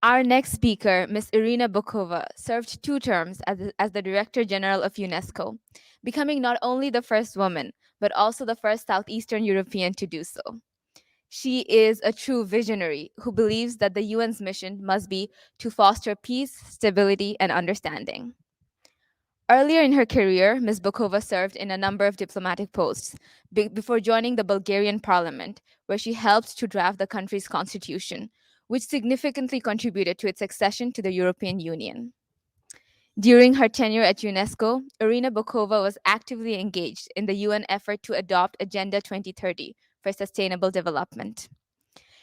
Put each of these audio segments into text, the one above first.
Our next speaker, Ms. Irina Bokova, served 2 terms as the Director-General of UNESCO, becoming not only the first woman, but also the first Southeastern European to do so. She is a true visionary who believes that the UN's mission must be to foster peace, stability, and understanding. Earlier in her career, Ms. Bokova served in a number of diplomatic posts before joining the Bulgarian parliament, where she helped to draft the country's constitution, which significantly contributed to its accession to the European Union. During her tenure at UNESCO, Irina Bokova was actively engaged in the UN effort to adopt Agenda 2030 for sustainable development.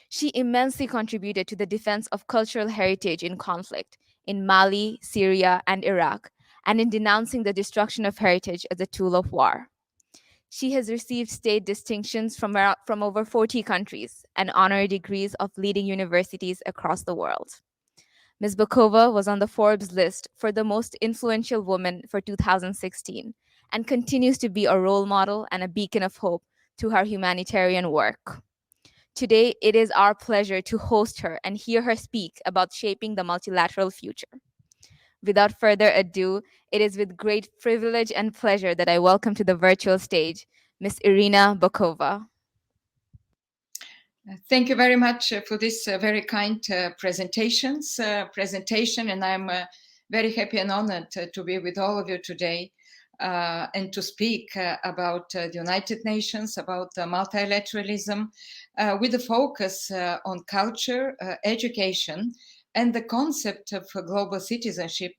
She immensely contributed to the defense of cultural heritage in conflict in Mali, Syria, and Iraq, and in denouncing the destruction of heritage as a tool of war. She has received state distinctions from over 40 countries and honorary degrees of leading universities across the world. Ms. Bokova was on the Forbes list for the most influential woman for 2016 and continues to be a role model and a beacon of hope through her humanitarian work. Today, it is our pleasure to host her and hear her speak about shaping the multilateral future. Without further ado, it is with great privilege and pleasure that I welcome to the virtual stage Ms. Irina Bokova. Thank you very much for this very kind presentation, and I'm very happy and honored to be with all of you today and to speak about the United Nations, about multilateralism, with a focus on culture, education, and the concept of global citizenship,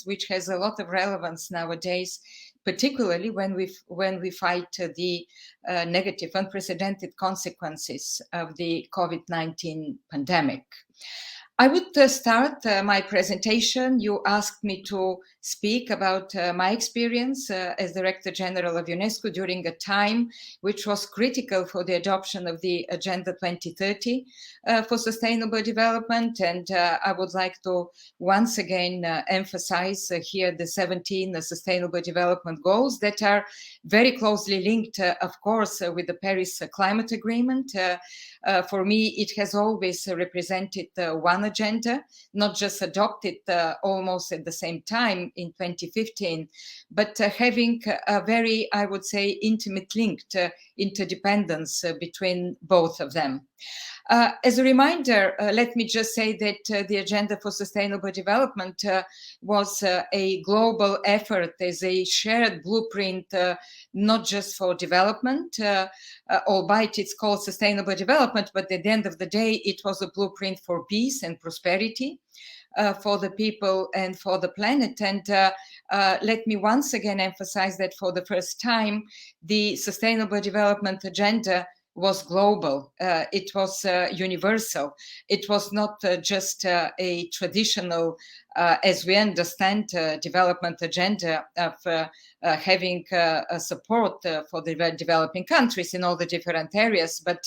which has a lot of relevance nowadays, particularly when we fight the negative, unprecedented consequences of the COVID-19 pandemic. I would start my presentation. You asked me to speak about my experience as Director-General of UNESCO during a time which was critical for the adoption of the Agenda 2030 for sustainable development. And I would like to once again emphasize here the 17 Sustainable Development Goals that are very closely linked, of course, with the Paris Climate Agreement. For me, it has always represented one agenda, not just adopted almost at the same time in 2015, but having a very, I would say, intimate linked interdependence between both of them. As a reminder, let me just say that the Agenda for Sustainable Development was a global effort as a shared blueprint, not just for development, albeit it's called Sustainable Development, but at the end of the day, it was a blueprint for peace and prosperity. For the people and for the planet. And let me once again emphasize that for the first time, the Sustainable Development Agenda was global. It was universal. It was not just a traditional, as we understand, development agenda of having support for the developing countries in all the different areas, but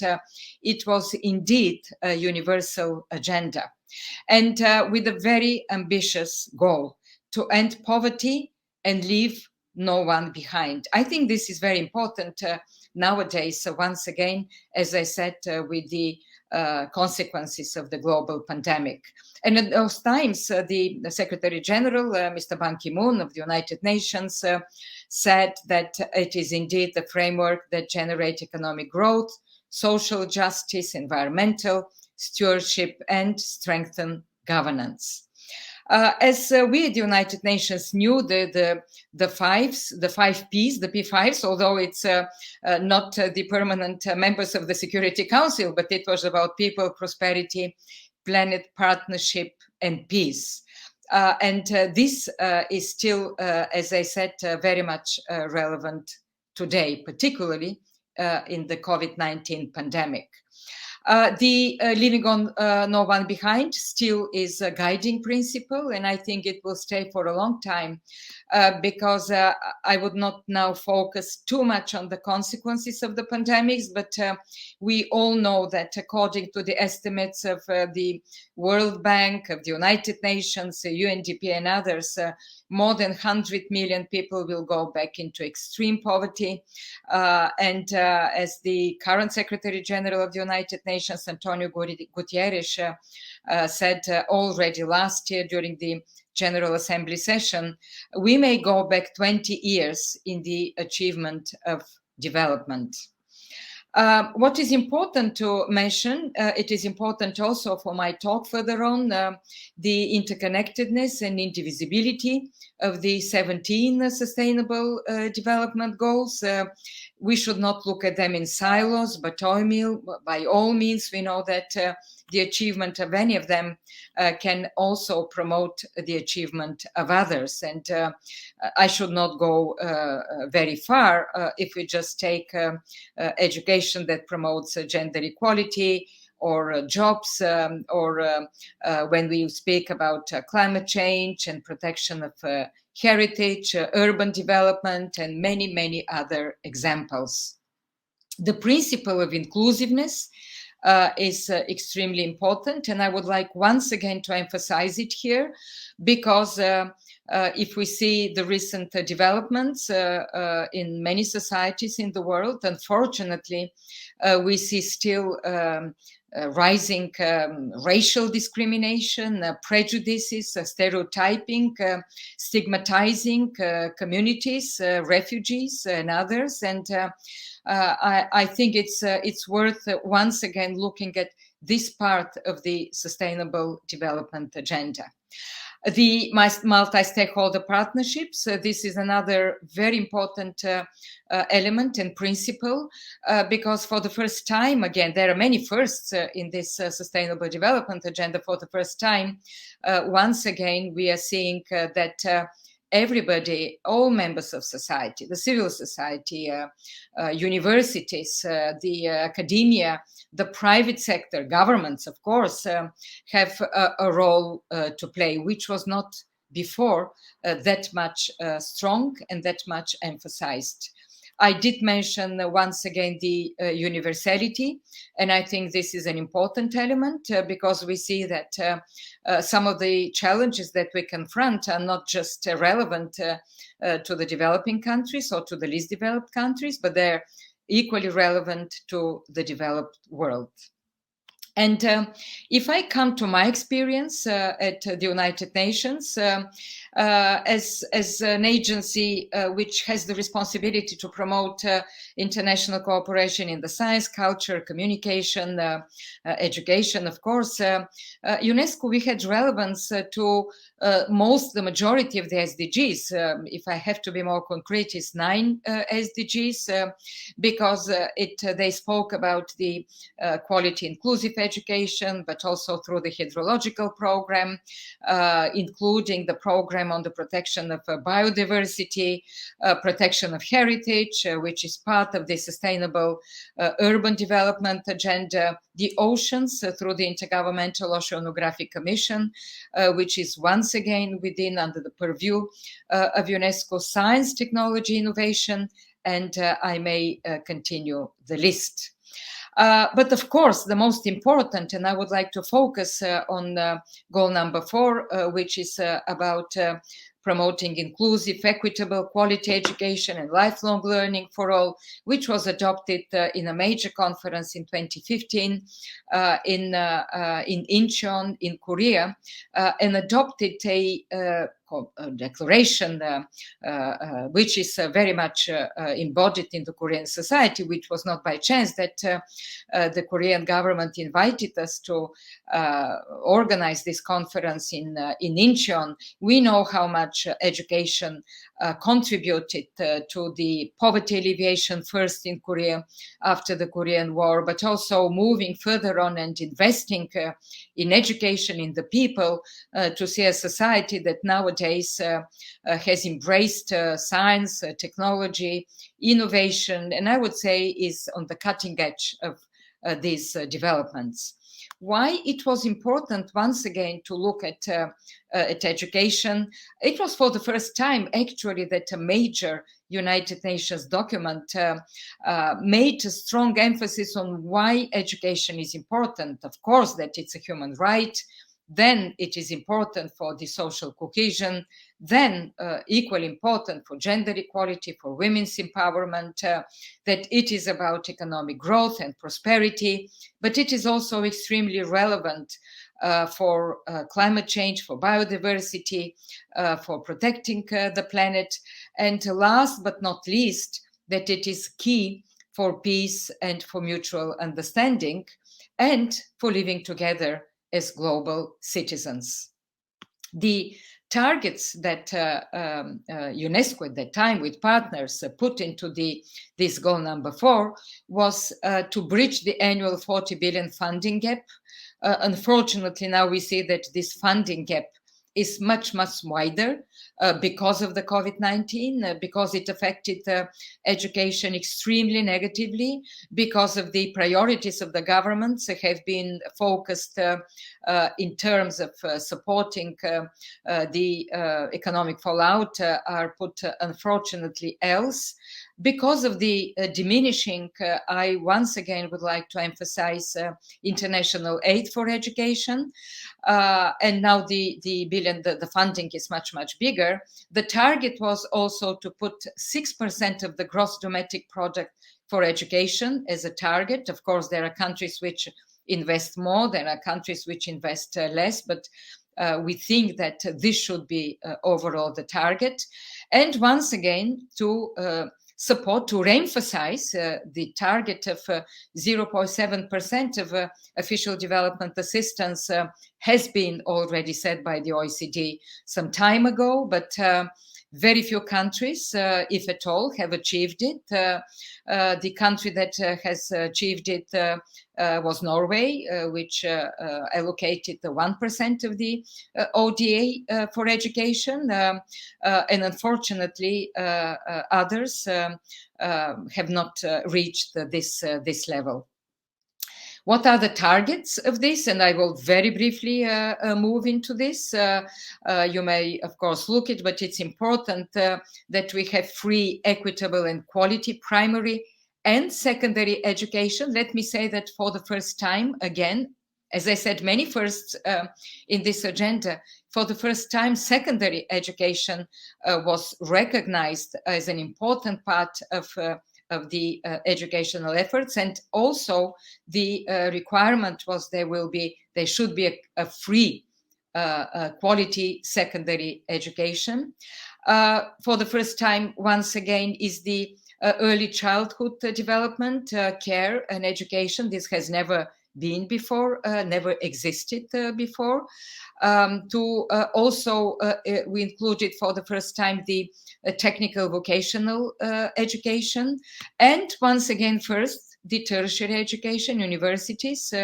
it was indeed a universal agenda. And with a very ambitious goal to end poverty and leave no one behind. I think this is very important nowadays, once again, as I said, with the consequences of the global pandemic. And at those times, the Secretary General, Mr. Ban Ki-moon of the United Nations, said that it is indeed the framework that generates economic growth, social justice, environmental stewardship, and strengthen governance. As we at the United Nations knew the five Ps, the P5s, although it's not the permanent members of the Security Council, but it was about people, prosperity, planet, partnership, and peace. And this is still, as I said, very much relevant today, particularly in the COVID-19 pandemic. The leaving on no one behind still is a guiding principle, and I think it will stay for a long time because I would not now focus too much on the consequences of the pandemics, but we all know that according to the estimates of the World Bank, of the United Nations, UNDP and others, more than 100 million people will go back into extreme poverty. And as the current Secretary General of the United Nations, Antonio Guterres, said already last year during the General Assembly session, we may go back 20 years in the achievement of development. What is important to mention, it is important also for my talk further on, the interconnectedness and indivisibility of the 17 Sustainable Development Goals. We should not look at them in silos, but by all means, we know that the achievement of any of them can also promote the achievement of others. And I should not go very far if we just take education that promotes gender equality, or jobs, or when we speak about climate change and protection of heritage, urban development, and many, many other examples. The principle of inclusiveness is extremely important, and I would like once again to emphasize it here, because if we see the recent developments in many societies in the world, unfortunately, we see still rising racial discrimination, prejudices, stereotyping, stigmatizing communities, refugees, and others. And I think it's worth once again looking at this part of the Sustainable Development Agenda. The multi-stakeholder partnerships, this is another very important element and principle, because for the first time, again, there are many firsts in this Sustainable Development Agenda. For the first time, once again, we are seeing that everybody, all members of society, the civil society, universities, the academia, the private sector, governments, of course, have a role to play, which was not before that much strong and that much emphasized. I did mention once again the universality, and I think this is an important element because we see that some of the challenges that we confront are not just relevant to the developing countries or to the least developed countries, but they're equally relevant to the developed world. And if I come to my experience at the United Nations, as an agency which has the responsibility to promote international cooperation in the science, culture, communication, education, of course, UNESCO, we had relevance to the majority of the SDGs. If I have to be more concrete, it's 9 SDGs, because they spoke about the quality inclusive education, but also through the hydrological program, including the program on the protection of biodiversity, protection of heritage, which is part of the Sustainable Urban Development Agenda, the oceans through the Intergovernmental Oceanographic Commission, which is once again under the purview of UNESCO, science, technology, innovation, and I may continue the list. But of course, the most important, and I would like to focus on goal number 4, which is about promoting inclusive, equitable, quality education and lifelong learning for all, which was adopted in a major conference in 2015 in Incheon in Korea, and adopted a declaration which is very much embodied in the Korean society, which was not by chance that the Korean government invited us to organize this conference in Incheon. We know how much education contributed to the poverty alleviation first in Korea after the Korean War, but also moving further on and investing in education, in the people, to see a society that nowadays has embraced science, technology, innovation, and I would say is on the cutting edge of these developments. Why it was important once again to look at education? It was for the first time actually that a major United Nations document made a strong emphasis on why education is important. Of course, that it's a human right, then it is important for the social cohesion, then equally important for gender equality, for women's empowerment, that it is about economic growth and prosperity, but it is also extremely relevant for climate change, for biodiversity, for protecting the planet, and last but not least, that it is key for peace and for mutual understanding and for living together as global citizens. The targets that UNESCO at that time with partners put into this goal number 4 was to bridge the annual 40 billion funding gap. Unfortunately, now we see that this funding gap is much, much wider because of the COVID-19, because it affected education extremely negatively, because of the priorities of the governments have been focused in terms of supporting the economic fallout are put unfortunately else. Because of the diminishing, I once again would like to emphasize international aid for education. And now the funding is much, much bigger. The target was also to put 6% of the gross domestic product for education as a target. Of course, there are countries which invest more, there are countries which invest less, but we think that this should be overall the target. And once again, to support, to re-emphasize the target of 0.7% of official development assistance has been already set by the OECD some time ago, but very few countries, if at all, have achieved it. The country that has achieved it was Norway, which allocated 1% of the ODA for education. And unfortunately, others have not reached this level. What are the targets of this? And I will very briefly move into this. You may, of course, look it, but it's important that we have free, equitable, and quality primary and secondary education. Let me say that for the first time, again, as I said, many firsts in this agenda, for the first time, secondary education was recognized as an important part of the educational efforts, and also the requirement was there should be a free quality secondary education. For the first time, once again, is the early childhood development, care and education. This has never been before, never existed before. Also, we included for the first time the technical vocational education, and once again, first, the tertiary education, universities.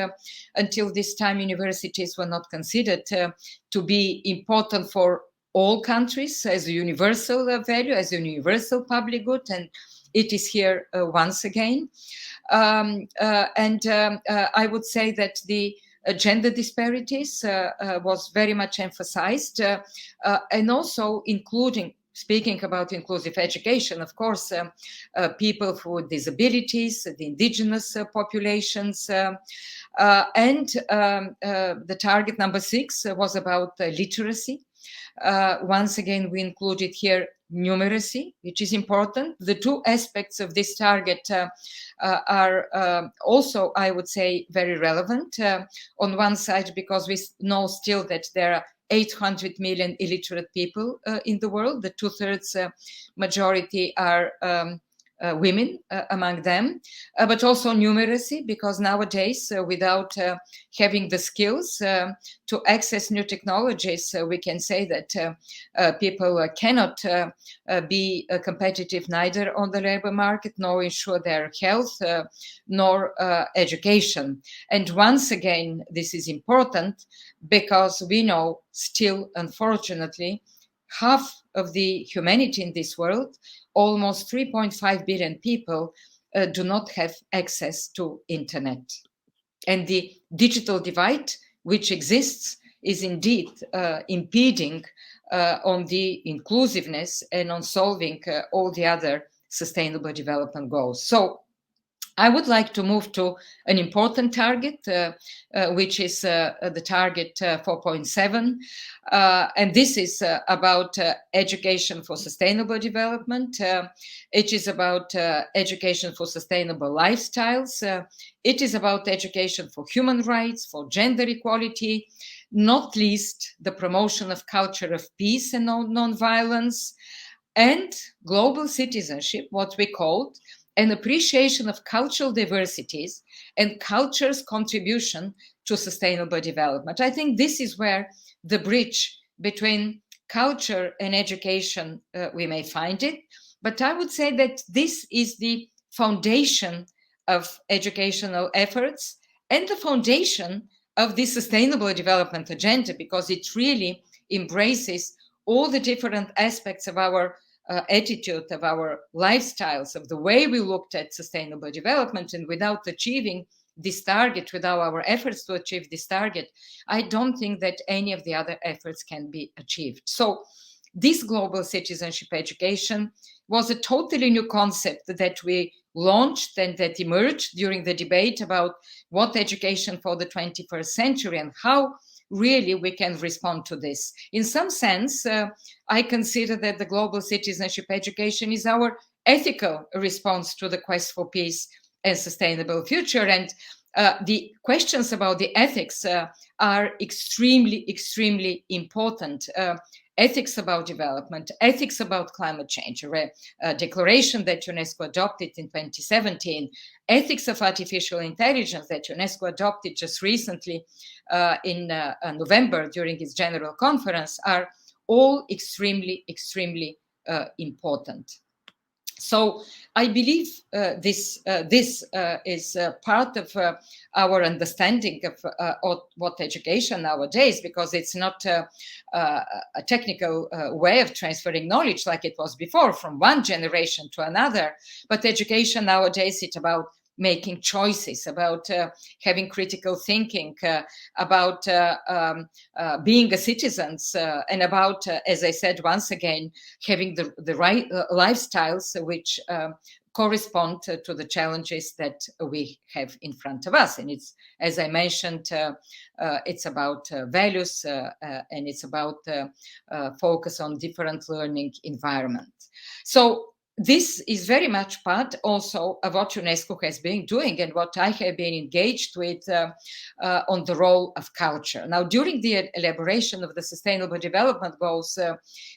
Until this time, universities were not considered to be important for all countries as a universal value, as a universal public good, and it is here once again. I would say that the gender disparities was very much emphasized, and also including, speaking about inclusive education, of course, people with disabilities, the indigenous populations, and the target number 6 was about literacy. Once again, we included here numeracy, which is important. The two aspects of this target are also, I would say, very relevant. On one side, because we know still that there are 800 million illiterate people in the world. The 2/3 majority are women among them, but also numeracy, because nowadays, without having the skills to access new technologies, we can say that people cannot be competitive neither on the labor market, nor ensure their health, nor education. And once again, this is important because we know still, unfortunately, half of the humanity in this world, almost 3.5 billion people, do not have access to internet. And the digital divide which exists is indeed impeding on the inclusiveness and on solving all the other sustainable development goals. So I would like to move to an important target, which is the target 4.7. And this is about education for sustainable development. It is about education for sustainable lifestyles. It is about education for human rights, for gender equality, not least the promotion of culture of peace and non-violence, and global citizenship, what we called an appreciation of cultural diversities and culture's contribution to sustainable development. I think this is where the bridge between culture and education, we may find it. But I would say that this is the foundation of educational efforts and the foundation of the sustainable development agenda, because it really embraces all the different aspects of our attitude, of our lifestyles, of the way we looked at sustainable development. And without achieving this target, without our efforts to achieve this target, I don't think that any of the other efforts can be achieved. So this global citizenship education was a totally new concept that we launched and that emerged during the debate about what education for the 21st century and how really we can respond to this. In some sense, I consider that the global citizenship education is our ethical response to the quest for peace and sustainable future. And the questions about the ethics are extremely, extremely important. Ethics about development, ethics about climate change, a declaration that UNESCO adopted in 2017, ethics of artificial intelligence that UNESCO adopted just recently in November during its general conference, are all extremely, extremely important. So I believe this is part of our understanding of what education nowadays, because it's not a technical way of transferring knowledge like it was before from one generation to another, but education nowadays is about making choices, about having critical thinking, about being a citizen, and about, as I said once again, having the right lifestyles which correspond to the challenges that we have in front of us. And it's, as I mentioned, it's about values and it's about focus on different learning environment. So this is very much part also of what UNESCO has been doing and what I have been engaged with on the role of culture. Now, during the elaboration of the Sustainable Development Goals,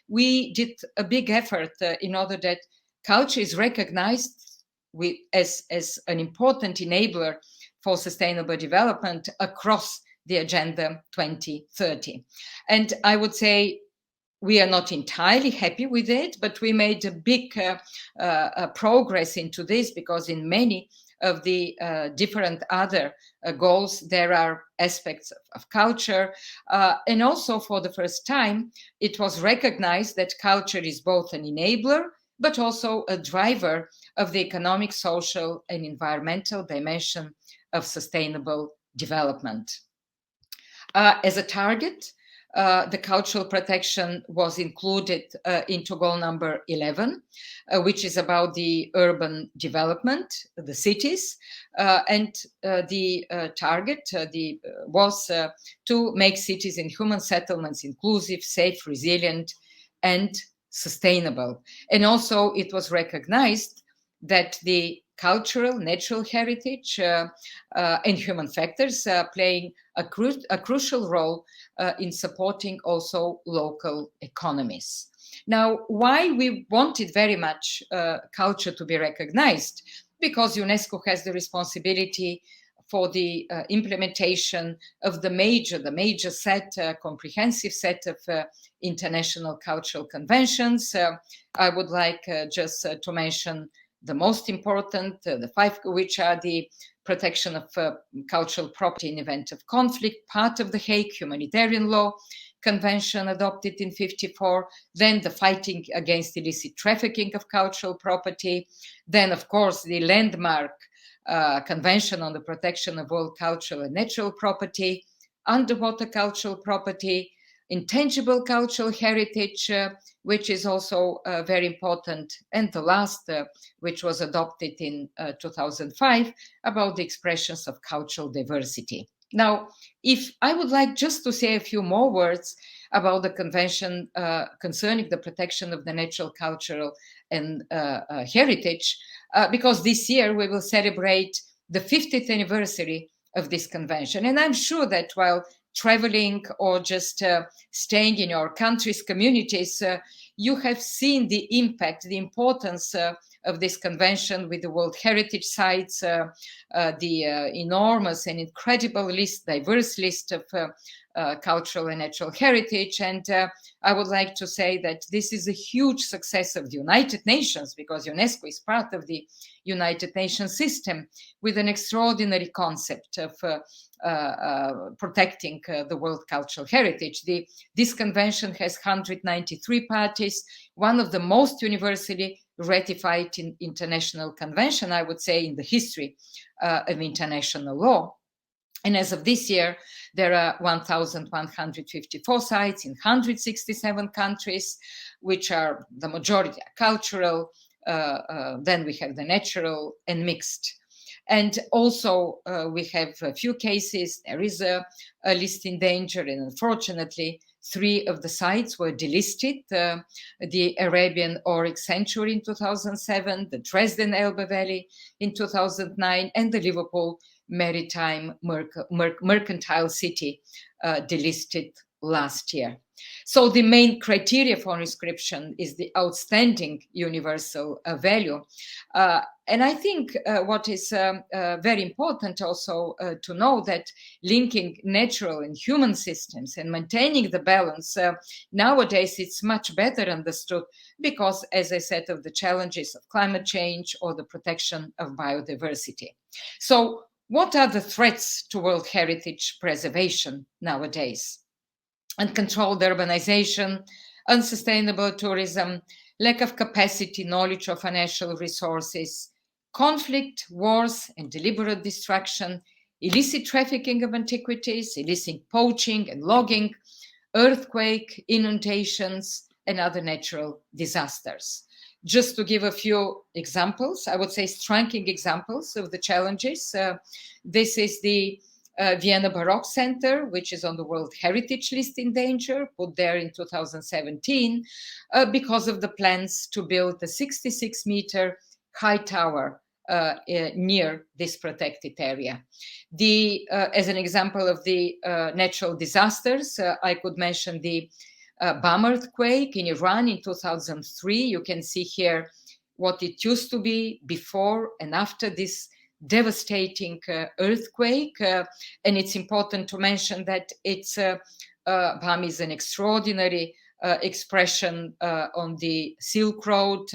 we did a big effort in order that culture is recognized as an important enabler for sustainable development across the Agenda 2030. And I would say we are not entirely happy with it, but we made a big progress into this, because in many of the different other goals, there are aspects of culture. And also for the first time, it was recognized that culture is both an enabler, but also a driver of the economic, social, and environmental dimension of sustainable development. As a target, the cultural protection was included into goal number 11, which is about the urban development, the cities, and the target was to make cities and human settlements inclusive, safe, resilient, and sustainable. And also it was recognized that the cultural, natural heritage and human factors playing a crucial role in supporting also local economies. Now, why we wanted very much culture to be recognized? Because UNESCO has the responsibility for the implementation of the major set, comprehensive set of international cultural conventions. I would like just to mention the most important, the 5, which are the protection of cultural property in event of conflict, part of the Hague Humanitarian Law Convention adopted in 1954, then the fighting against illicit trafficking of cultural property, then, of course, the landmark Convention on the Protection of All Cultural and Natural Property, underwater cultural property, intangible cultural heritage, which is also very important, and the last, which was adopted in 2005, about the expressions of cultural diversity. Now, if I would like just to say a few more words about the convention concerning the protection of the natural, cultural, and heritage, because this year we will celebrate the 50th anniversary of this convention. And I'm sure that while traveling or just staying in your country's communities, you have seen the impact, the importance of this convention with the World Heritage Sites, the enormous and incredible list, diverse list of cultural and natural heritage. And I would like to say that this is a huge success of the United Nations, because UNESCO is part of the United Nations system, with an extraordinary concept of protecting the world cultural heritage. This convention has 193 parties, one of the most universally ratified international convention, I would say, in the history of international law. And as of this year, there are 1,154 sites in 167 countries, which are the majority are cultural. Then we have the natural and mixed. And also we have a few cases. There is a list in danger, and unfortunately, 3 of the sites were delisted: the Arabian Auric Sanctuary in 2007, the Dresden Elbe Valley in 2009, and the Liverpool Maritime Mercantile City, delisted last year. So the main criteria for inscription is the outstanding universal value. And I think what is very important also to know, that linking natural and human systems and maintaining the balance, nowadays it's much better understood, because, as I said, of the challenges of climate change or the protection of biodiversity. So what are the threats to World Heritage preservation nowadays? Uncontrolled urbanization, unsustainable tourism, lack of capacity, knowledge, or financial resources, conflict, wars, and deliberate destruction, illicit trafficking of antiquities, illicit poaching and logging, earthquake, inundations, and other natural disasters. Just to give a few examples, I would say striking examples of the challenges. This is the Vienna Baroque Center, which is on the World Heritage List in danger, put there in 2017, because of the plans to build a 66-meter high tower near this protected area. As an example of the natural disasters, I could mention the Bam earthquake in Iran in 2003. You can see here what it used to be before and after this devastating earthquake. And it's important to mention that Bam is an extraordinary expression on the Silk Road,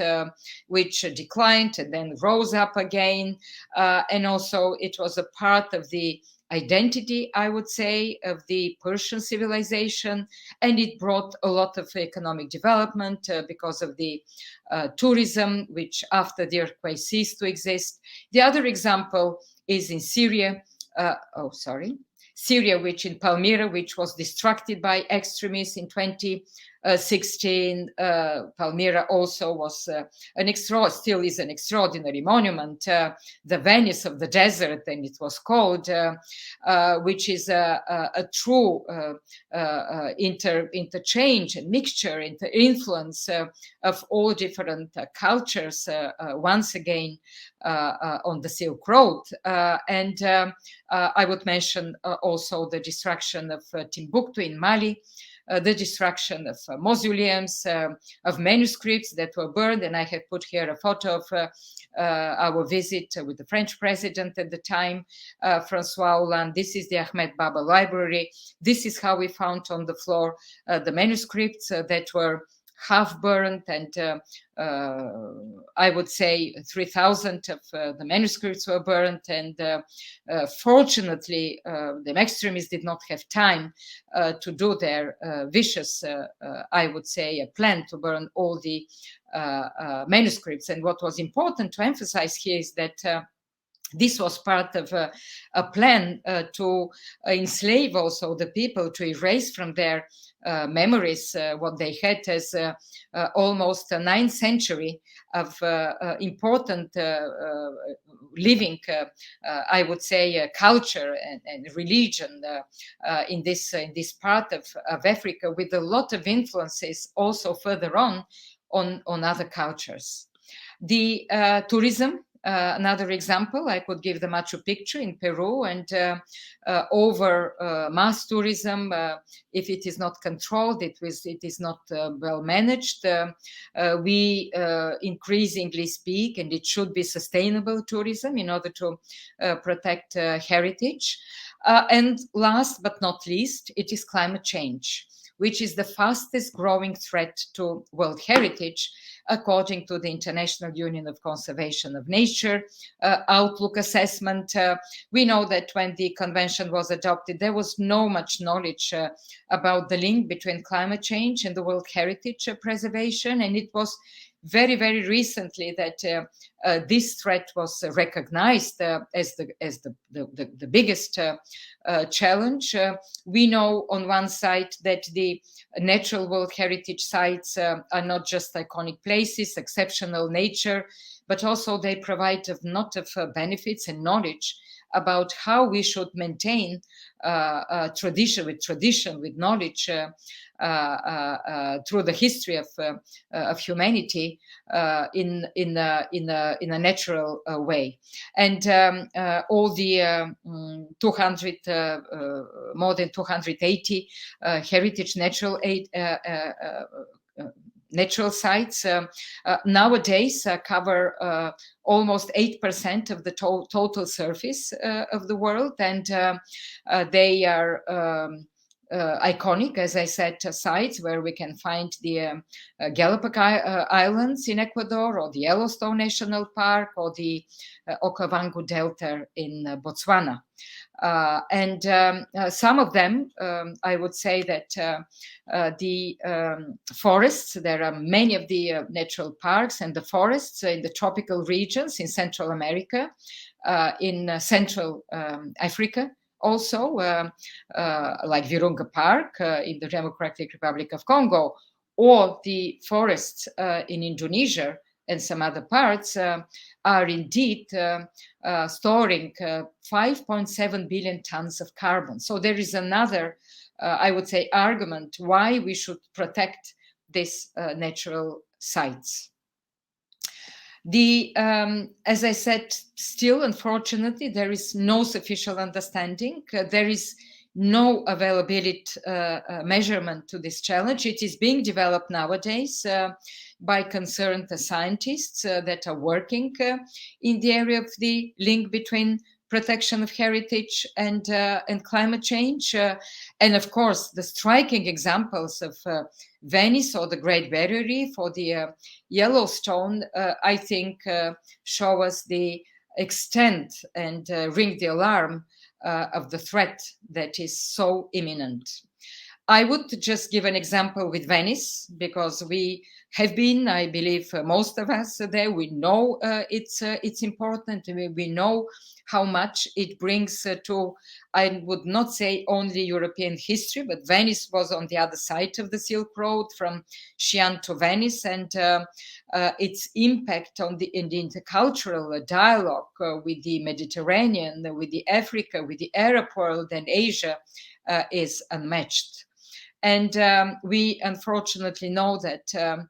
which declined and then rose up again. And also it was a part of the identity, I would say, of the Persian civilization, and it brought a lot of economic development because of the tourism, which after the earthquake ceased to exist. The other example is in Syria, which in Palmyra, which was destructed by extremists in 2016. Palmyra also was still is an extraordinary monument, the Venice of the desert, and it was called, which is a true interchange and mixture, influence of all different cultures, once again, on the Silk Road. And I would mention also the destruction of Timbuktu in Mali, the destruction of mausoleums, of manuscripts that were burned. And I have put here a photo of our visit with the French president at the time, Francois Hollande. This is the Ahmed Baba Library. This is how we found on the floor the manuscripts that were half burned, and I would say 3,000 of the manuscripts were burnt. And fortunately, the extremists did not have time to do their vicious, I would say, plan to burn all the manuscripts. And what was important to emphasize here is that This was part of a plan to enslave also the people, to erase from their memories what they had as almost a 9th century of important living, I would say, culture and religion in this part of Africa, with a lot of influences also further on other cultures. The tourism, another example, I could give the Machu Picchu in Peru, and over mass tourism, if it is not controlled, it is not well managed. We increasingly speak, and it should be sustainable tourism in order to protect heritage. And last but not least, it is climate change, which is the fastest growing threat to world heritage, according to the International Union of Conservation of Nature Outlook assessment. We know that when the convention was adopted, there was no much knowledge about the link between climate change and the world heritage preservation, and it was very, very recently that this threat was recognized as the biggest challenge. We know on one side that the natural world heritage sites are not just iconic places, exceptional nature, but also they provide a lot of benefits and knowledge about how we should maintain tradition with knowledge through the history of humanity in a natural way. And all the 200 more than 280 heritage natural sites nowadays cover almost 8% of the total surface of the world, and they are iconic, as I said, sites where we can find the Galapagos Islands in Ecuador, or the Yellowstone National Park, or the Okavango Delta in Botswana. And some of them, I would say that the forests, there are many of the natural parks and the forests in the tropical regions in Central America, in Central Africa, also like Virunga Park in the Democratic Republic of Congo, or the forests in Indonesia and some other parts are indeed storing 5.7 billion tons of carbon. So there is another, I would say, argument why we should protect these natural sites. As I said, still, unfortunately, there is no sufficient understanding. There is no availability measurement to this challenge. It is being developed nowadays by concerned scientists that are working in the area of the link between protection of heritage and climate change. And of course, the striking examples of Venice or the Great Barrier Reef or the Yellowstone, I think, show us the extent and ring the alarm of the threat that is so imminent. I would just give an example with Venice, because we have been, I believe, most of us there. We know it's important. We know how much it brings to, I would not say only European history, but Venice was on the other side of the Silk Road, from Xi'an to Venice, and its impact on in the intercultural dialogue with the Mediterranean, with the Africa, with the Arab world and Asia is unmatched. And we unfortunately know that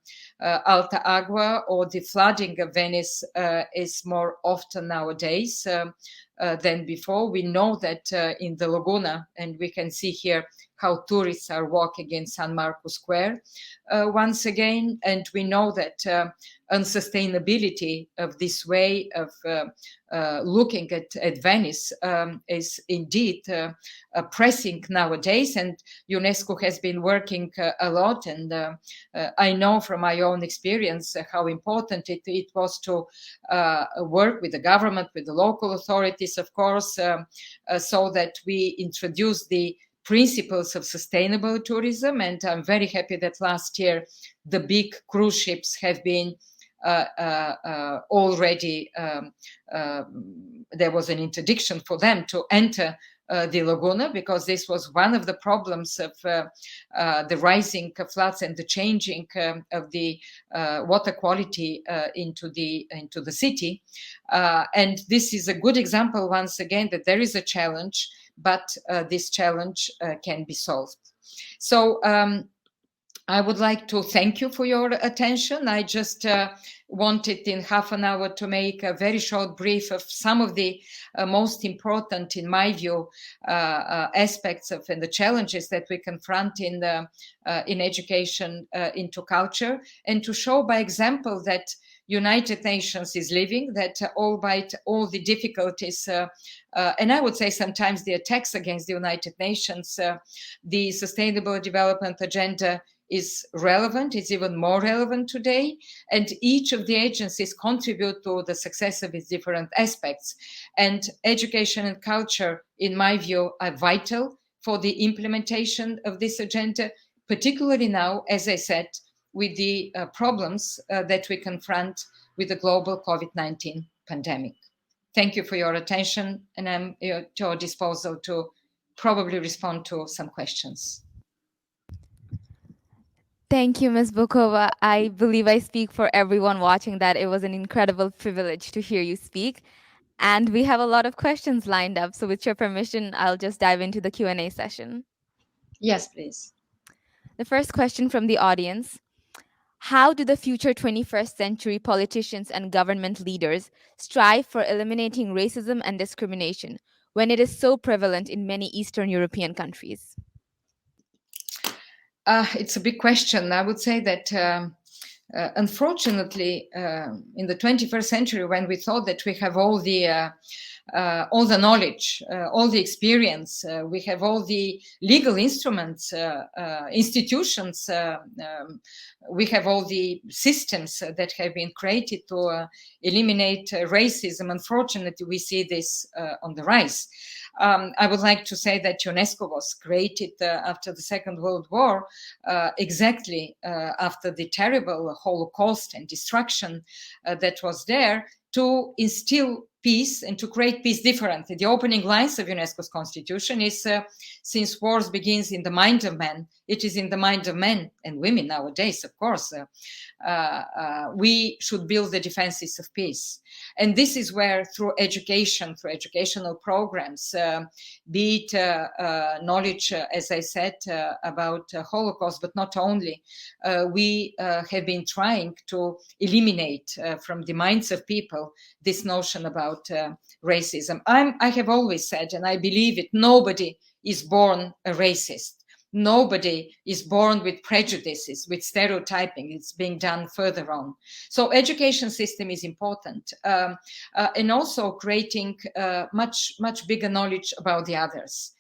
Alta Agua, or the flooding of Venice, is more often nowadays than before. We know that in the Laguna, and we can see here how tourists are walking in San Marco Square once again. And we know that unsustainability of this way of looking at Venice is indeed pressing nowadays. And UNESCO has been working a lot. And I know from my own experience how important it was to work with the government, with the local authorities, of course, so that we introduce the principles of sustainable tourism. And I'm very happy that last year the big cruise ships have been already there was an interdiction for them to enter the Laguna, because this was one of the problems of the rising floods and the changing of the water quality into the city. And this is a good example, once again, that there is a challenge, but this challenge can be solved. So I would like to thank you for your attention. I just wanted in half an hour to make a very short brief of some of the most important, in my view, aspects of and the challenges that we confront in education into culture, and to show by example that United Nations is living, that albeit all the difficulties, and I would say sometimes the attacks against the United Nations, the Sustainable Development Agenda is relevant. It's even more relevant today. And each of the agencies contribute to the success of its different aspects. And education and culture, in my view, are vital for the implementation of this agenda, particularly now, as I said, with the problems that we confront with the global COVID-19 pandemic. Thank you for your attention, and I'm at your disposal to probably respond to some questions. Thank you, Ms. Bokova. I believe I speak for everyone watching that it was an incredible privilege to hear you speak. And we have a lot of questions lined up. So with your permission, I'll just dive into the Q&A session. Yes, please. The first question from the audience: how do the future 21st century politicians and government leaders strive for eliminating racism and discrimination when it is so prevalent in many Eastern European countries? It's a big question. I would say that unfortunately, in the 21st century, when we thought that we have all the knowledge, all the experience, we have all the legal instruments, institutions, we have all the systems that have been created to eliminate racism. Unfortunately, we see this on the rise. I would like to say that UNESCO was created after the Second World War, exactly after the terrible Holocaust and destruction that was there, to instill peace and to create peace differently. The opening lines of UNESCO's constitution is, since wars begins in the mind of man, it is in the mind of men and women nowadays, of course. We should build the defenses of peace. And this is where, through education, through educational programs, be it knowledge, as I said, about Holocaust, but not only, we have been trying to eliminate from the minds of people this notion about racism. I have always said, and I believe it, nobody is born a racist. Nobody is born with prejudices, with stereotyping. It's being done further on. So education system is important. And also creating much bigger knowledge about the others.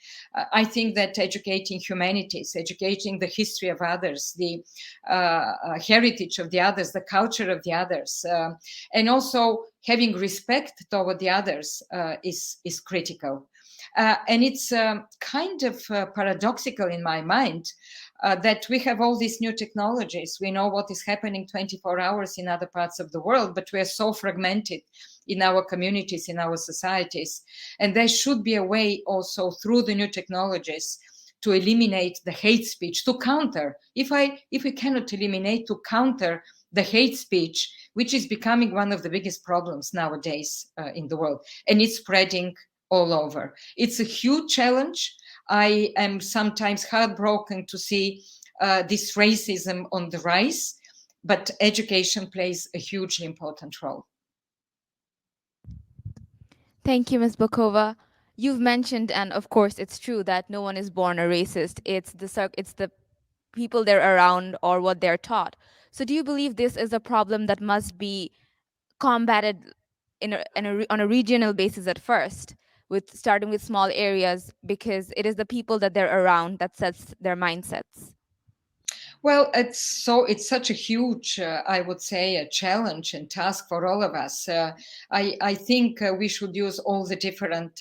I think that educating humanities, educating the history of others, the heritage of the others, the culture of the others, and also having respect toward the others is critical. And it's kind of paradoxical in my mind that we have all these new technologies. We know what is happening 24 hours in other parts of the world, but we are so fragmented in our communities, in our societies. And there should be a way also through the new technologies to eliminate the hate speech, to counter, if we cannot eliminate, to counter the hate speech, which is becoming one of the biggest problems nowadays in the world. And it's spreading all over. It's a huge challenge. I am sometimes heartbroken to see this racism on the rise, but education plays a hugely important role. Thank you, Ms. Bokova. You've mentioned, and of course it's true, that no one is born a racist. It's the people they're around or what they're taught. So do you believe this is a problem that must be combated on a regional basis at first, starting with small areas, because it is the people that they're around that sets their mindsets? Well, it's such a huge, I would say, a challenge and task for all of us. I think we should use all the different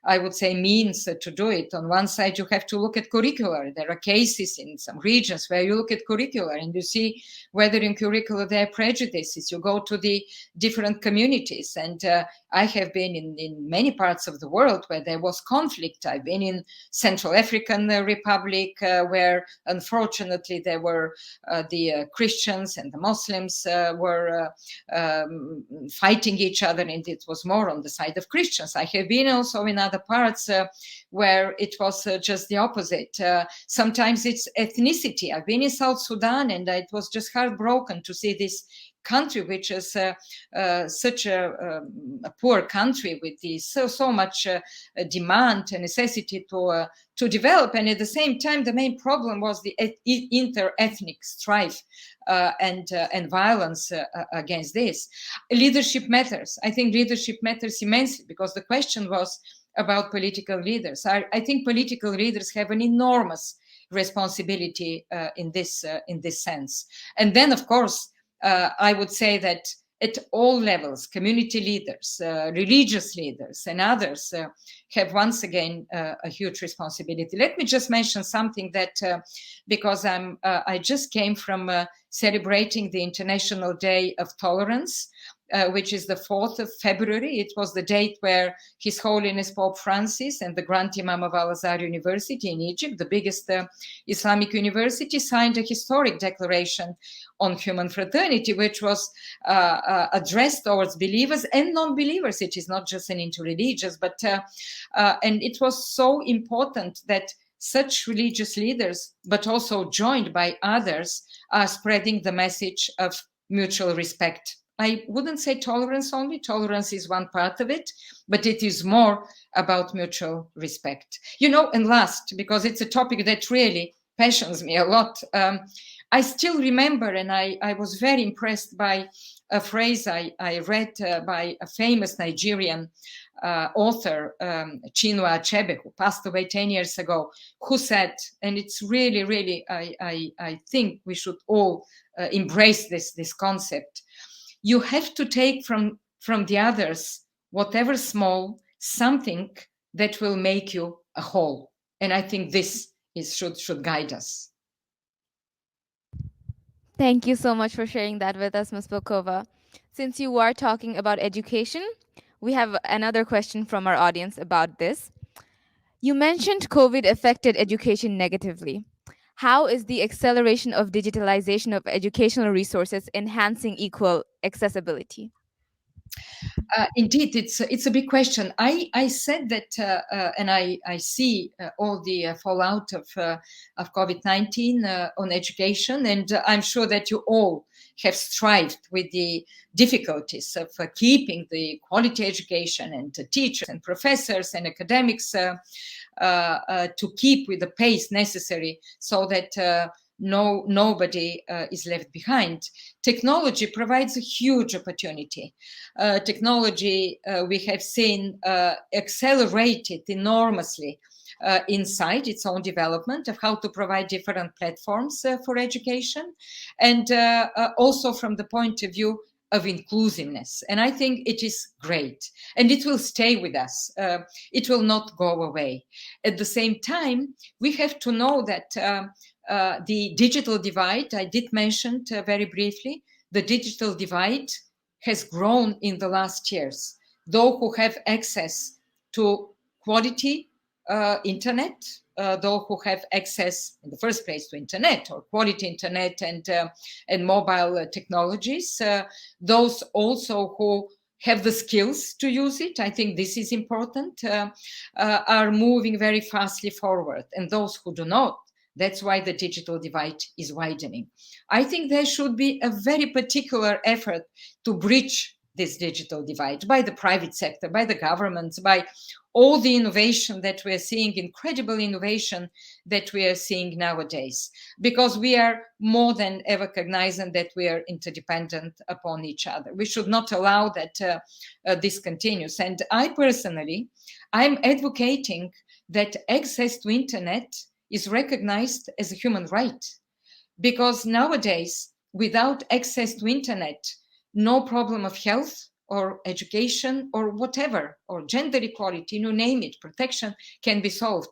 I would say, means to do it. On one side, you have to look at curricular. There are cases in some regions where you look at curricular and you see whether in curricula there are prejudices. You go to the different communities. And I have been in many parts of the world where there was conflict. I've been in Central African Republic, where unfortunately there were the Christians and the Muslims were fighting each other, and it was more on the side of Christians. I have been also in other parts where it was just the opposite. Sometimes it's ethnicity. I've been in South Sudan, and it was just heartbroken to see this country, which is such a poor country with so much demand and necessity to develop. And at the same time, the main problem was the inter-ethnic strife and violence against this. Leadership matters. I think leadership matters immensely, because the question was about political leaders. I think political leaders have an enormous responsibility in this sense. And then, of course, I would say that at all levels, community leaders, religious leaders, and others have once again a huge responsibility. Let me just mention something that, because I just came from celebrating the International Day of Tolerance, which is the 4th of February. It was the date where His Holiness Pope Francis and the Grand Imam of Al-Azhar University in Egypt, the biggest Islamic university, signed a historic declaration on human fraternity, which was addressed towards believers and non-believers. It is not just an interreligious, but and it was so important that such religious leaders, but also joined by others, are spreading the message of mutual respect. I wouldn't say tolerance only. Tolerance is one part of it, but it is more about mutual respect. And last, because it's a topic that really passions me a lot, I still remember, and I was very impressed by a phrase I read by a famous Nigerian author, Chinua Achebe, who passed away 10 years ago, who said, and it's really, really, I think we should all embrace this concept. You have to take from the others, whatever small, something that will make you a whole. And I think this should guide us. Thank you so much for sharing that with us, Ms. Bokova. Since you are talking about education, we have another question from our audience about this. You mentioned COVID affected education negatively. How is the acceleration of digitalization of educational resources enhancing equal accessibility? Indeed, it's a big question. I said that, and I see all the fallout of COVID-19 on education, and I'm sure that you all have strived with the difficulties of keeping the quality education, and teachers and professors and academics to keep with the pace necessary so that nobody is left behind. Technology provides a huge opportunity. Technology, we have seen, accelerated enormously inside its own development of how to provide different platforms for education, and also from the point of view of inclusiveness. And I think it is great, and it will stay with us. It will not go away. At the same time, we have to know that the digital divide, I did mention very briefly, the digital divide has grown in the last years. Those who have access to quality internet, those who have access in the first place to internet or quality internet and mobile technologies, those also who have the skills to use it, I think this is important, are moving very fastly forward. And those who do not, that's why the digital divide is widening. I think there should be a very particular effort to bridge this digital divide by the private sector, by the governments, by all the innovation that we're seeing, incredible innovation that we are seeing nowadays, because we are more than ever cognizant that we are interdependent upon each other. We should not allow that this continues. And I personally, I'm advocating that access to internet is recognized as a human right, because nowadays, without access to internet, no problem of health or education or whatever, or gender equality, you name it, protection can be solved.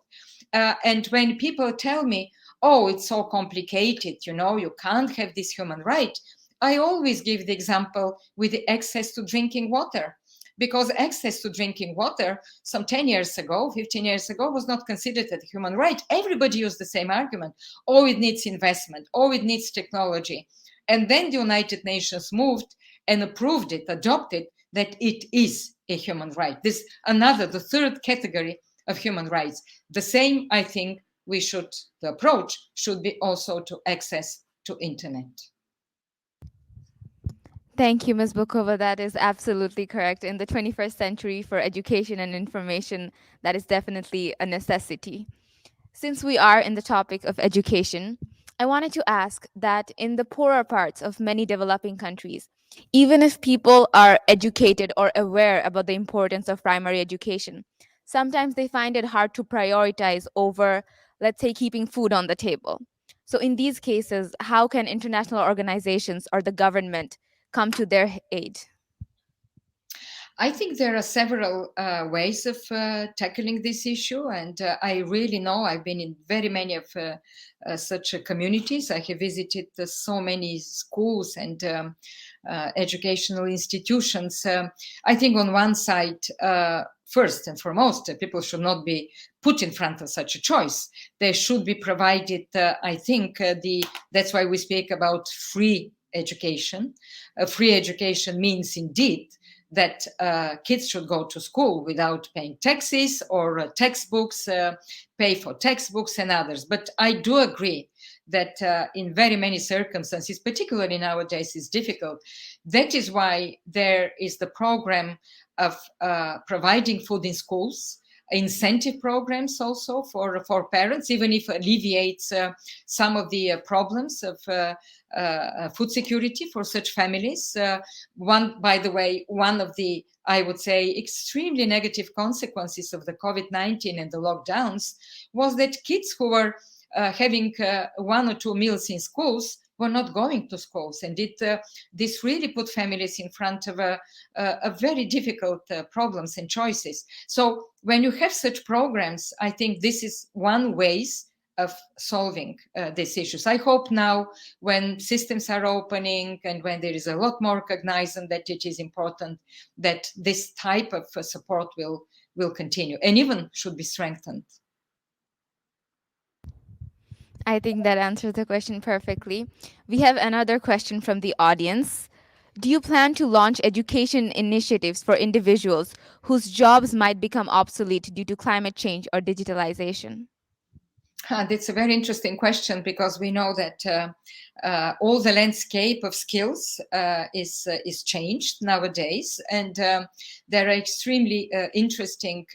And when people tell me, oh, it's so complicated, you can't have this human right, I always give the example with the access to drinking water. Because access to drinking water some 10 years ago, 15 years ago, was not considered a human right. Everybody used the same argument. Oh, it needs investment. Oh, it needs technology. And then the United Nations moved and approved it, adopted that it is a human right. This another, the third category of human rights. The same, I think, the approach should be also to access to internet. Thank you, Ms. Bokova. That is absolutely correct. In the 21st century, for education and information, that is definitely a necessity. Since we are in the topic of education, I wanted to ask that in the poorer parts of many developing countries, even if people are educated or aware about the importance of primary education, sometimes they find it hard to prioritize over, let's say, keeping food on the table. So, in these cases, how can international organizations or the government come to their aid? I think there are several ways of tackling this issue, and I really know I've been in very many of such communities. I have visited so many schools and educational institutions. I think on one side, first and foremost, people should not be put in front of such a choice. They should be provided, I think, that's why we speak about free education. Free education means indeed that kids should go to school without paying taxes or textbooks, pay for textbooks and others. But I do agree that in very many circumstances, particularly nowadays, it's difficult. That is why there is the program of providing food in schools, incentive programs also for parents, even if alleviates some of the problems of food security for such families. By the way, one of the, I would say, extremely negative consequences of the COVID-19 and the lockdowns was that kids who were having 1 or 2 meals in schools were not going to schools, and this really put families in front of a very difficult problems and choices. So when you have such programs, I think this is one ways of solving these issues. I hope now, when systems are opening and when there is a lot more cognizance that it is important, that this type of support will continue and even should be strengthened. I think that answers the question perfectly. We have another question from the audience. Do you plan to launch education initiatives for individuals whose jobs might become obsolete due to climate change or digitalization? That's a very interesting question, because we know that all the landscape of skills is changed nowadays, and there are extremely interesting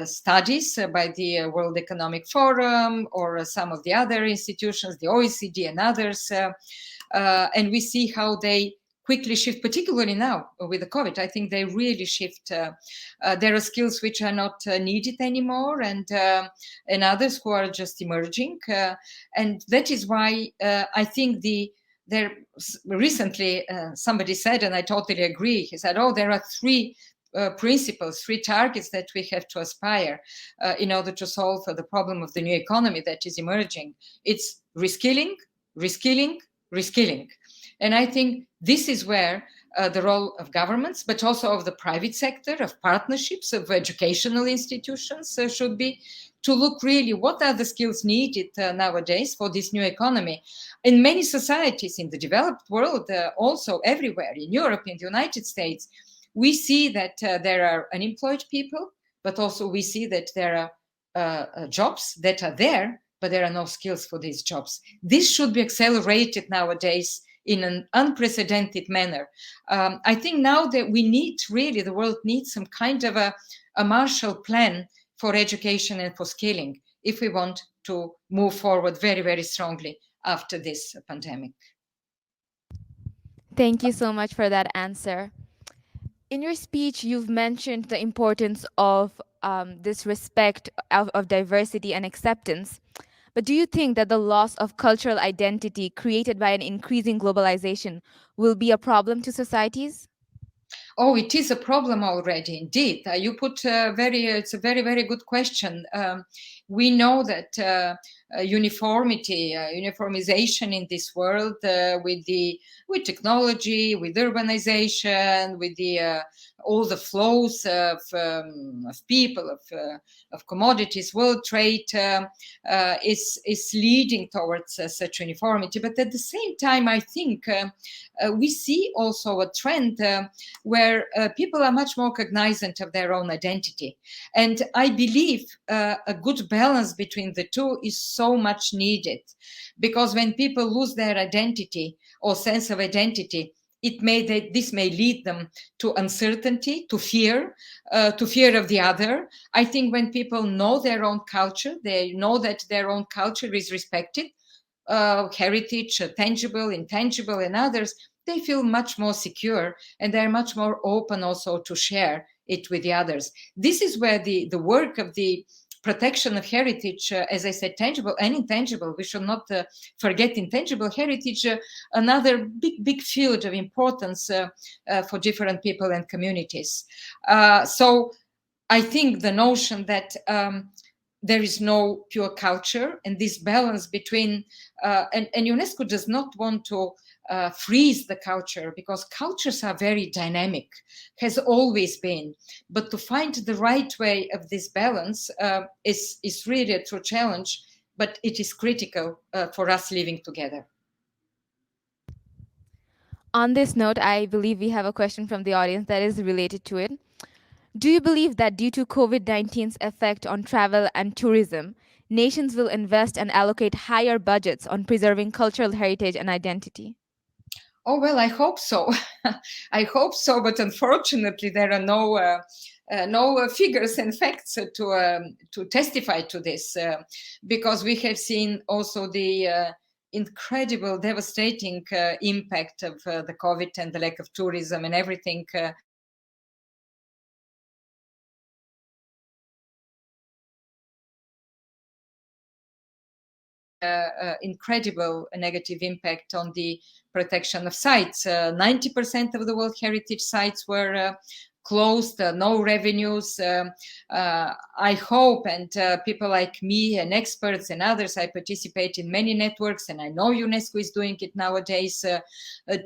studies by the World Economic Forum or some of the other institutions, the OECD and others, and we see how they quickly shift, particularly now with the COVID. I think they really shift. There are skills which are not needed anymore, and others who are just emerging. And that is why I think there recently somebody said, and I totally agree, he said, oh, there are three principles, three targets that we have to aspire in order to solve the problem of the new economy that is emerging. It's reskilling, reskilling, reskilling. And I think this is where the role of governments, but also of the private sector, of partnerships, of educational institutions should be to look really what are the skills needed nowadays for this new economy. In many societies in the developed world, also everywhere, in Europe, in the United States, we see that there are unemployed people, but also we see that there are jobs that are there, but there are no skills for these jobs. This should be accelerated nowadays in an unprecedented manner. I think now that we need really, the world needs some kind of a Marshall Plan for education and for skilling if we want to move forward very, very strongly after this pandemic. Thank you so much for that answer. In your speech, you've mentioned the importance of this respect of diversity and acceptance. But do you think that the loss of cultural identity created by an increasing globalization will be a problem to societies? Oh, it is a problem already, indeed. You put it's a very, very good question. We know that uniformization in this world with technology, with urbanization, with all the flows of people, of commodities, world trade is leading towards such uniformity. But at the same time, I think we see also a trend where people are much more cognizant of their own identity. And I believe a good balance between the two is so much needed, because when people lose their identity or sense of identity, this may lead them to uncertainty, to fear of the other. I think when people know their own culture, they know that their own culture is respected, heritage, tangible, intangible, and others, they feel much more secure, and they're much more open also to share it with the others. This is where the work of the protection of heritage, as I said, tangible and intangible. We should not forget intangible heritage, another big field of importance for different people and communities. So I think the notion that there is no pure culture, and this balance between, and UNESCO does not want to freeze the culture, because cultures are very dynamic, has always been. But to find the right way of this balance is really a true challenge, but it is critical for us living together. On this note, I believe we have a question from the audience that is related to it. Do you believe that due to COVID-19's effect on travel and tourism, nations will invest and allocate higher budgets on preserving cultural heritage and identity? Oh, well, I hope so. I hope so, but unfortunately, there are no figures and facts to testify to this, because we have seen also the incredible, devastating impact of the COVID and the lack of tourism and everything. Incredible negative impact on the protection of sites. 90% of the World Heritage sites were closed, no revenues. I hope, and people like me and experts and others, I participate in many networks, and I know UNESCO is doing it nowadays,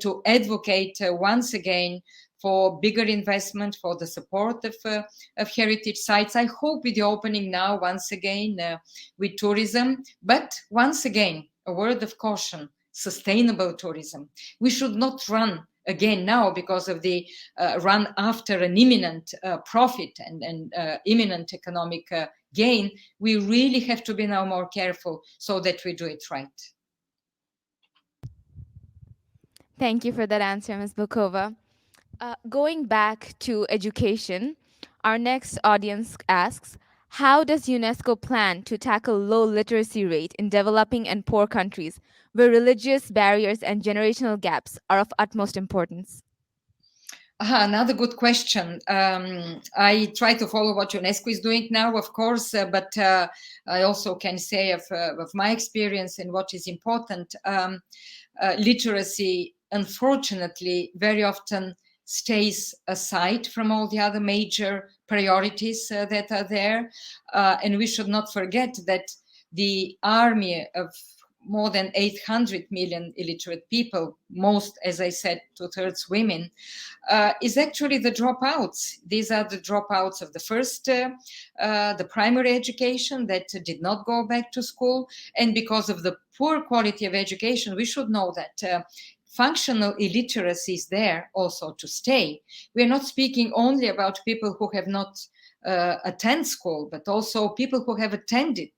to advocate once again for bigger investment, for the support of heritage sites. I hope with the opening now, once again, with tourism. But once again, a word of caution: sustainable tourism. We should not run again now because of the run after an imminent profit and imminent economic gain. We really have to be now more careful so that we do it right. Thank you for that answer, Ms. Bokova. Going back to education, our next audience asks, how does UNESCO plan to tackle low literacy rate in developing and poor countries where religious barriers and generational gaps are of utmost importance? Another good question. I try to follow what UNESCO is doing now, of course, but I also can say of my experience and what is important. Literacy, unfortunately, very often stays aside from all the other major priorities that are there. And we should not forget that the army of more than 800 million illiterate people, most, as I said, 2/3 women, is actually the dropouts. These are the dropouts of the first, the primary education that did not go back to school. And because of the poor quality of education, we should know that functional illiteracy is there also to stay. We're not speaking only about people who have not attended school, but also people who have attended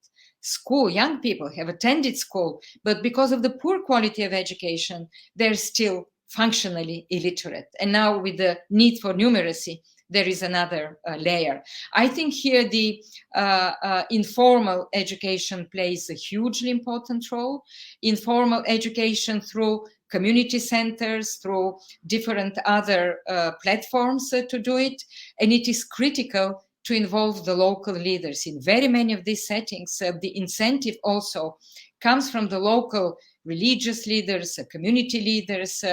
school. Young people have attended school, but because of the poor quality of education, they're still functionally illiterate. And now with the need for numeracy, there is another layer. I think here the informal education plays a hugely important role. Informal education through community centers, through different other platforms to do it. And it is critical to involve the local leaders. In very many of these settings, the incentive also comes from the local religious leaders, community leaders.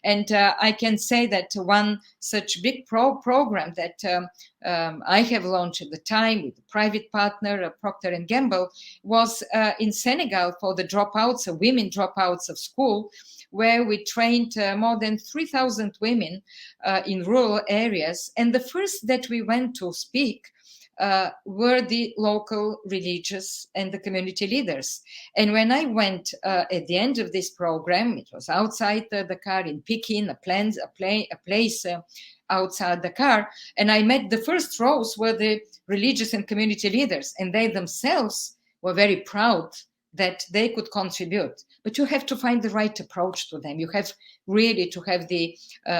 And I can say that one such big program that I have launched at the time with a private partner, Procter & Gamble, was in Senegal for the dropouts, women dropouts of school, where we trained more than 3,000 women in rural areas. And the first that we went to speak were the local religious and the community leaders. And when I went at the end of this program, it was outside the car in Peking, a place outside the car, and I met the first rows were the religious and community leaders, and they themselves were very proud that they could contribute. But you have to find the right approach to them. You have really to have the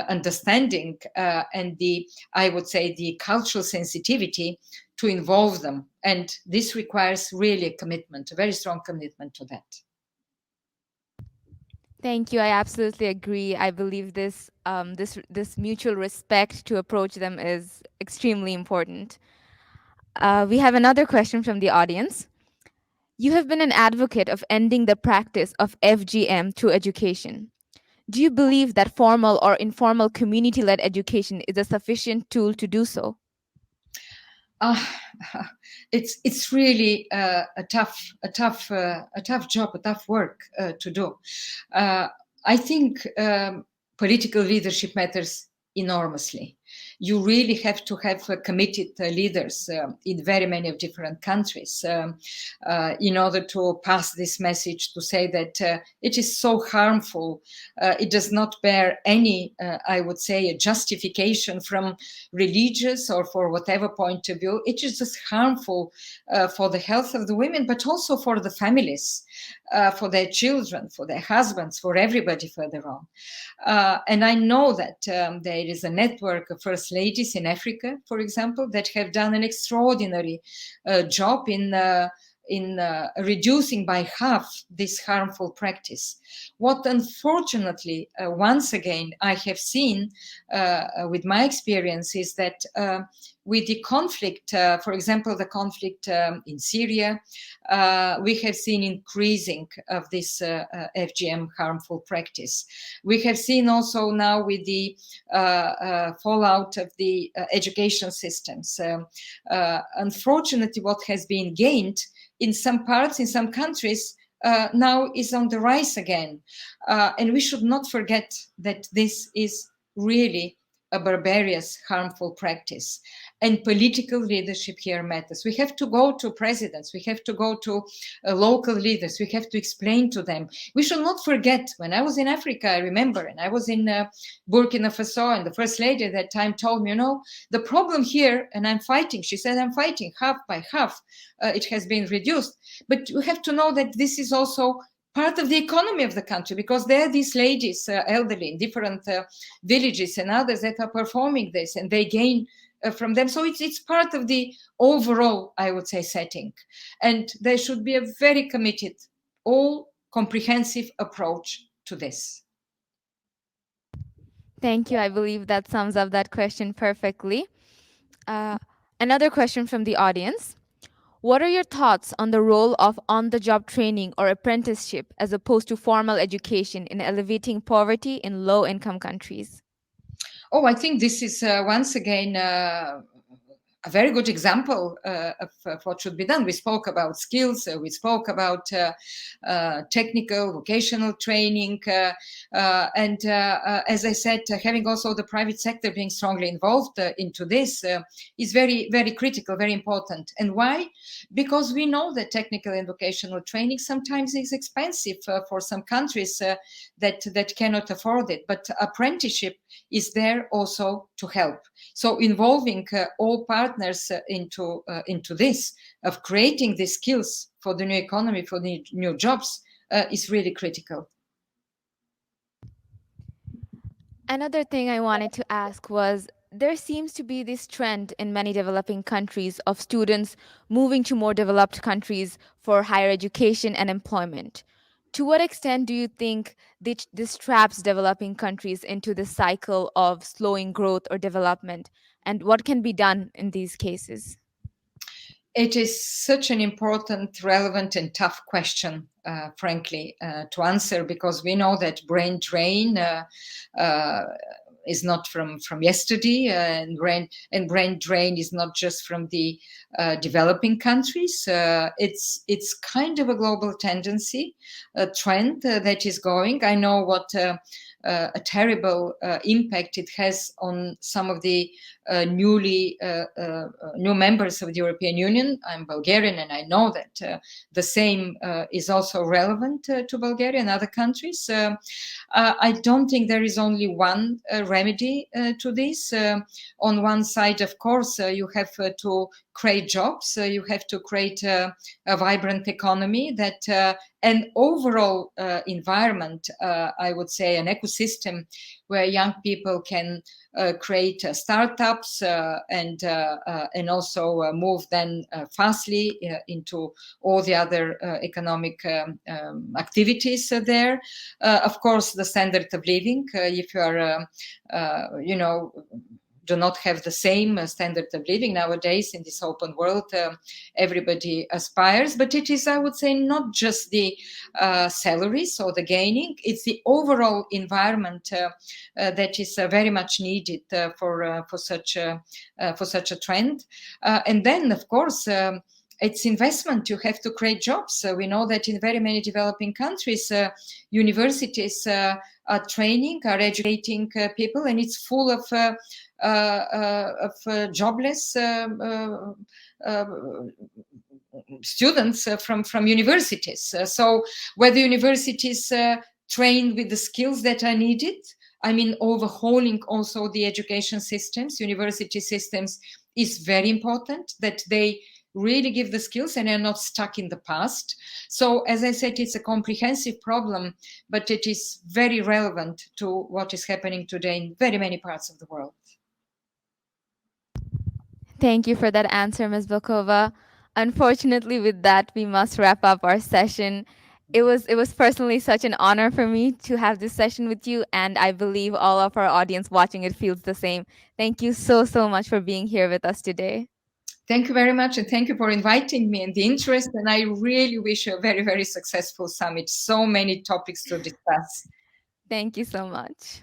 understanding and the, I would say, the cultural sensitivity to involve them. And this requires really a commitment, a very strong commitment to that. Thank you. I absolutely agree. I believe this mutual respect to approach them is extremely important. We have another question from the audience. You have been an advocate of ending the practice of FGM through education. Do you believe that formal or informal community-led education is a sufficient tool to do so? It's really a tough job, a tough work to do. I think political leadership matters enormously. You really have to have committed leaders in very many of different countries in order to pass this message, to say that it is so harmful. It does not bear any, I would say, a justification from religious or for whatever point of view. It is just harmful for the health of the women, but also for the families, for their children, for their husbands, for everybody further on. And I know that there is a network of first ladies in Africa, for example, that have done an extraordinary job in reducing by half this harmful practice. What unfortunately, once again, I have seen with my experience is that with the conflict, for example, the conflict in Syria, we have seen increasing of this FGM harmful practice. We have seen also now with the fallout of the education systems. Unfortunately, what has been gained in some parts, in some countries, now is on the rise again. And we should not forget that this is really a barbarous, harmful practice. And political leadership here matters. We have to go to presidents. We have to go to local leaders. We have to explain to them. We should not forget, when I was in Africa, I remember, and I was in Burkina Faso, and the first lady at that time told me, the problem here, and I'm fighting, she said, I'm fighting half by half. It has been reduced. But we have to know that this is also part of the economy of the country, because there are these ladies, elderly in different villages and others that are performing this, and they gain from them. So it's part of the overall, I would say, setting. And there should be a very committed, all comprehensive approach to this. Thank you. I believe that sums up that question perfectly. Another question from the audience. What are your thoughts on the role of on-the-job training or apprenticeship as opposed to formal education in elevating poverty in low-income countries? Oh, I think this is once again a very good example of what should be done. We spoke about skills, we spoke about technical, vocational training, and as I said, having also the private sector being strongly involved into this is very, very critical, very important. And why? Because we know that technical and vocational training sometimes is expensive for some countries that cannot afford it, but apprenticeship is there also to help. So involving all partners into this, of creating the skills for the new economy, for the new jobs, is really critical. Another thing I wanted to ask was, there seems to be this trend in many developing countries of students moving to more developed countries for higher education and employment. To what extent do you think this traps developing countries into the cycle of slowing growth or development? and what can be done in these cases? It is such an important, relevant, and tough question, frankly, to answer, because we know that brain drain is not from yesterday, and brain drain is not just from the developing countries. It's kind of a global tendency, a trend that is going. I know what a terrible impact it has on some of the new members of the European Union. I'm Bulgarian, and I know that the same is also relevant to Bulgaria and other countries. I don't think there is only one remedy to this. On one side, of course, you have to create jobs. You have to create a vibrant economy, that an overall environment, I would say, an ecosystem where young people can create startups and also move then fastly into all the other economic activities there. Of course, the standard of living. If you are, do not have the same standard of living nowadays in this open world, everybody aspires. But it is, I would say, not just the salaries or the gaining, it's the overall environment that is very much needed for such a trend. And then, of course, it's investment. You have to create jobs. We know that in very many developing countries, universities are training, are educating people, and it's full of jobless students from universities. So whether universities train with the skills that are needed, I mean, overhauling also the education systems, university systems, is very important, that they really give the skills and are not stuck in the past. So, as I said, it's a comprehensive problem, but it is very relevant to what is happening today in very many parts of the world. Thank you for that answer, Ms. Bokova. Unfortunately, with that, we must wrap up our session. It was personally such an honor for me to have this session with you, and I believe all of our audience watching it feels the same. Thank you so much for being here with us today. Thank you very much, and thank you for inviting me and the interest. And I really wish you a very, very successful summit. So many topics to discuss. Thank you so much.